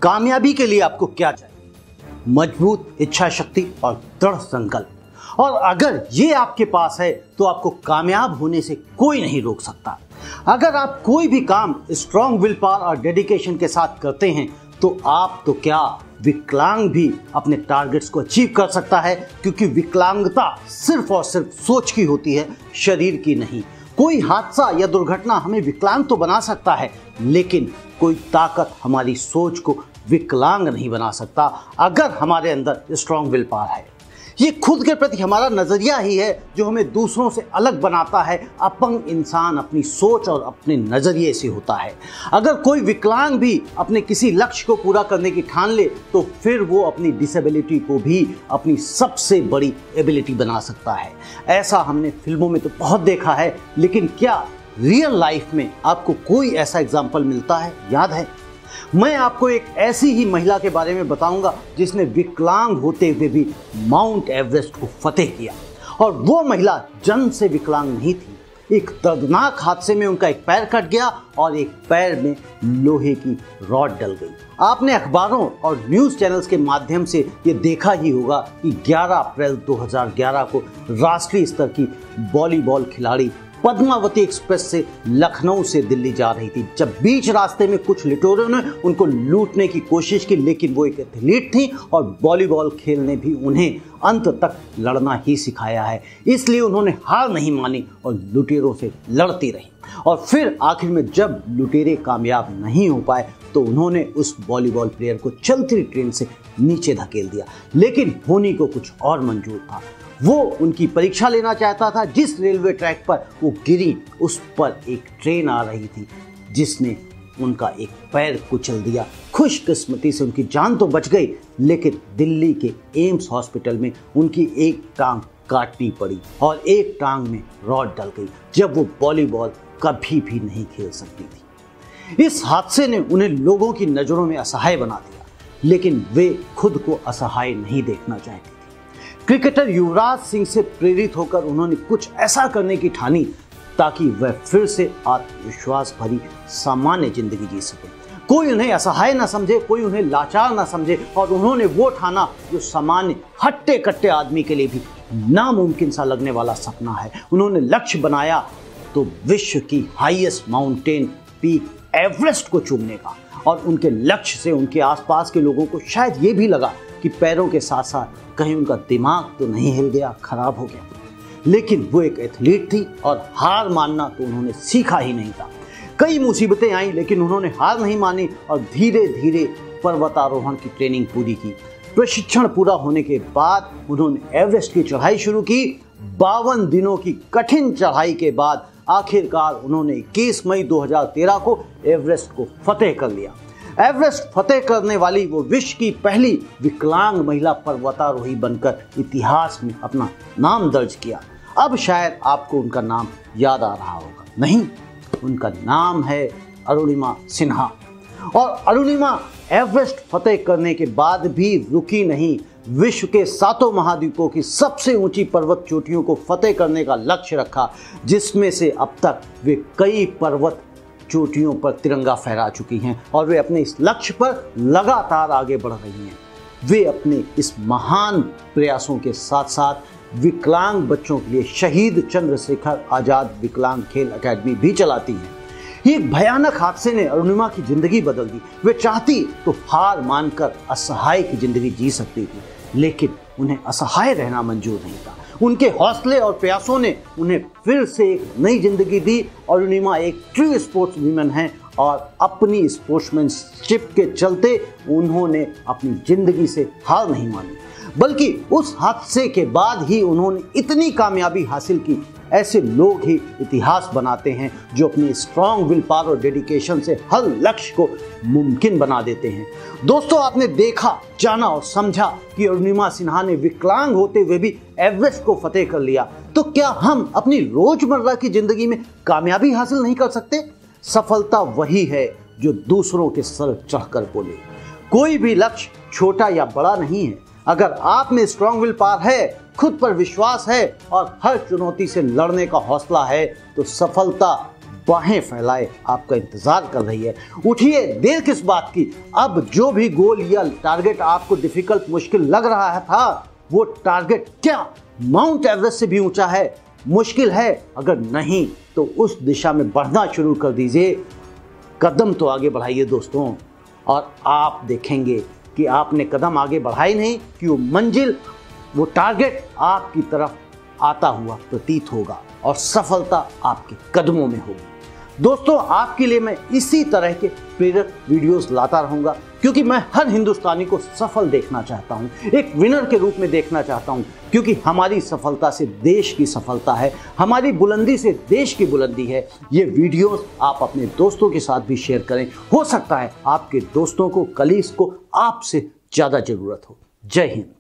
कामयाबी के लिए आपको क्या चाहिए? मजबूत इच्छा शक्ति और दृढ़ संकल्प। और अगर ये आपके पास है तो आपको कामयाब होने से कोई नहीं रोक सकता। अगर आप कोई भी काम स्ट्रॉन्ग विल पावर और डेडिकेशन के साथ करते हैं तो आप तो क्या, विकलांग भी अपने टारगेट्स को अचीव कर सकता है, क्योंकि विकलांगता सिर्फ और सिर्फ सोच की होती है, शरीर की नहीं। कोई हादसा या दुर्घटना हमें विकलांग तो बना सकता है, लेकिन कोई ताकत हमारी सोच को विकलांग नहीं बना सकता अगर हमारे अंदर स्ट्रॉन्ग विल पावर है। ये खुद के प्रति हमारा नजरिया ही है जो हमें दूसरों से अलग बनाता है। अपंग इंसान अपनी सोच और अपने नजरिए से होता है। अगर कोई विकलांग भी अपने किसी लक्ष्य को पूरा करने की ठान ले तो फिर वो अपनी डिसेबिलिटी को भी अपनी सबसे बड़ी एबिलिटी बना सकता है। ऐसा हमने फिल्मों में तो बहुत देखा है, लेकिन क्या रियल लाइफ में आपको कोई ऐसा एग्जाम्पल मिलता है? याद है, मैं आपको एक ऐसी ही महिला के बारे में बताऊंगा जिसने विकलांग होते हुए भी माउंट एवरेस्ट को फतेह किया। और वो महिला जन्म से विकलांग नहीं थी। एक दर्दनाक हादसे में उनका एक पैर कट गया और एक पैर में लोहे की रॉड डल गई। आपने अखबारों और न्यूज़ चैनल्स के माध्यम से ये देखा ही होगा कि 11 अप्रैल 2011 को राष्ट्रीय स्तर की वॉलीबॉल खिलाड़ी पद्मावती एक्सप्रेस से लखनऊ से दिल्ली जा रही थी, जब बीच रास्ते में कुछ लुटेरों ने उनको लूटने की कोशिश की। लेकिन वो एक एथलीट थी और वॉलीबॉल खेल ने भी उन्हें अंत तक लड़ना ही सिखाया है, इसलिए उन्होंने हार नहीं मानी और लुटेरों से लड़ती रही। और फिर आखिर में जब लुटेरे कामयाब नहीं हो पाए तो उन्होंने उस वॉलीबॉल प्लेयर को चलती ट्रेन से नीचे धकेल दिया। लेकिन होनी को कुछ और मंजूर था। वो उनकी परीक्षा लेना चाहता था। जिस रेलवे ट्रैक पर वो गिरी उस पर एक ट्रेन आ रही थी जिसने उनका एक पैर कुचल दिया। खुशकिस्मती से उनकी जान तो बच गई, लेकिन दिल्ली के एम्स हॉस्पिटल में उनकी एक टांग काटनी पड़ी और एक टांग में रॉड डल गई, जब वो वॉलीबॉल कभी भी नहीं खेल सकती थी। इस हादसे ने उन्हें लोगों की नज़रों में असहाय बना दिया, लेकिन वे खुद को असहाय नहीं देखना चाहती थी। क्रिकेटर युवराज सिंह से प्रेरित होकर उन्होंने कुछ ऐसा करने की ठानी ताकि वह फिर से आत्मविश्वास भरी सामान्य जिंदगी जी सके। कोई उन्हें असहाय ना समझे, कोई उन्हें लाचार ना समझे, और उन्होंने वो ठाना जो सामान्य हट्टे कट्टे आदमी के लिए भी नामुमकिन सा लगने वाला सपना है। उन्होंने लक्ष्य बनाया तो विश्व की हाईएस्ट माउंटेन पीक एवरेस्ट को चूमने का। और उनके लक्ष्य से उनके आसपास के लोगों को शायद ये भी लगा कि पैरों के साथ साथ कहीं उनका दिमाग तो नहीं हिल गया, खराब हो गया। लेकिन वो एक एथलीट थी और हार मानना तो उन्होंने सीखा ही नहीं था। कई मुसीबतें आईं, लेकिन उन्होंने हार नहीं मानी और धीरे धीरे पर्वतारोहण की ट्रेनिंग पूरी की। प्रशिक्षण पूरा होने के बाद उन्होंने एवरेस्ट की चढ़ाई शुरू की। 52 दिनों की कठिन चढ़ाई के बाद आखिरकार उन्होंने 21 मई 2013 को एवरेस्ट को फतेह कर लिया। एवरेस्ट फतेह करने वाली वो विश्व की पहली विकलांग महिला पर्वतारोही बनकर इतिहास में अपना नाम दर्ज किया। अब शायद आपको उनका नाम याद आ रहा होगा। नहीं, उनका नाम है अरुणिमा सिन्हा। और अरुणिमा एवरेस्ट फतेह करने के बाद भी रुकी नहीं। विश्व के 7 महाद्वीपों की सबसे ऊंची पर्वत चोटियों को फतेह करने का लक्ष्य रखा, जिसमें से अब तक वे कई पर्वत चोटियों पर तिरंगा फहरा चुकी हैं और वे अपने इस लक्ष्य पर लगातार आगे बढ़ रही हैं। वे अपने इस महान प्रयासों के साथ साथ विकलांग बच्चों के लिए शहीद चंद्रशेखर आजाद विकलांग खेल अकेडमी भी चलाती हैं। एक भयानक हादसे ने अरुणिमा की जिंदगी बदल दी। वे चाहती तो हार मानकर असहाय की जिंदगी जी सकती थी, लेकिन उन्हें असहाय रहना मंजूर नहीं था। उनके हौसले और प्रयासों ने उन्हें फिर से एक नई जिंदगी दी। अरुणिमा एक ट्रू स्पोर्ट्स वुमेन हैं और अपनी स्पोर्ट्समैनशिप के चलते उन्होंने अपनी जिंदगी से हार नहीं मानी, बल्कि उस हादसे के बाद ही उन्होंने इतनी कामयाबी हासिल की। ऐसे लोग ही इतिहास बनाते हैं जो अपनी स्ट्रॉन्ग विल पावर और डेडिकेशन से हर लक्ष्य को मुमकिन बना देते हैं। दोस्तों, आपने देखा, जाना और समझा कि अरुणिमा सिन्हा ने विकलांग होते हुए भी एवरेस्ट को फतेह कर लिया। तो क्या हम अपनी रोजमर्रा की जिंदगी में कामयाबी हासिल नहीं कर सकते? सफलता वही है जो दूसरों के सर चढ़कर बोले। कोई भी लक्ष्य छोटा या बड़ा नहीं है। अगर आप में स्ट्रॉन्ग विल पावर है, खुद पर विश्वास है और हर चुनौती से लड़ने का हौसला है, तो सफलता बाहें फैलाए आपका इंतजार कर रही है। उठिए, देर किस बात की। अब जो भी गोल या टारगेट आपको डिफिकल्ट, मुश्किल लग रहा था, वो टारगेट क्या माउंट एवरेस्ट से भी ऊंचा है, मुश्किल है? अगर नहीं तो उस दिशा में बढ़ना शुरू कर दीजिए। कदम तो आगे बढ़ाइए दोस्तों, और आप देखेंगे कि आपने कदम आगे बढ़ाए नहीं कि वो मंजिल, वो टारगेट आपकी तरफ आता हुआ प्रतीत होगा और सफलता आपके कदमों में होगी। दोस्तों, आपके लिए मैं इसी तरह के प्रेरक वीडियोस लाता रहूंगा, क्योंकि मैं हर हिंदुस्तानी को सफल देखना चाहता हूं, एक विनर के रूप में देखना चाहता हूं, क्योंकि हमारी सफलता से देश की सफलता है, हमारी बुलंदी से देश की बुलंदी है। ये वीडियोस आप अपने दोस्तों के साथ भी शेयर करें। हो सकता है आपके दोस्तों को, कलीग्स को आपसे ज़्यादा ज़रूरत हो। जय हिंद।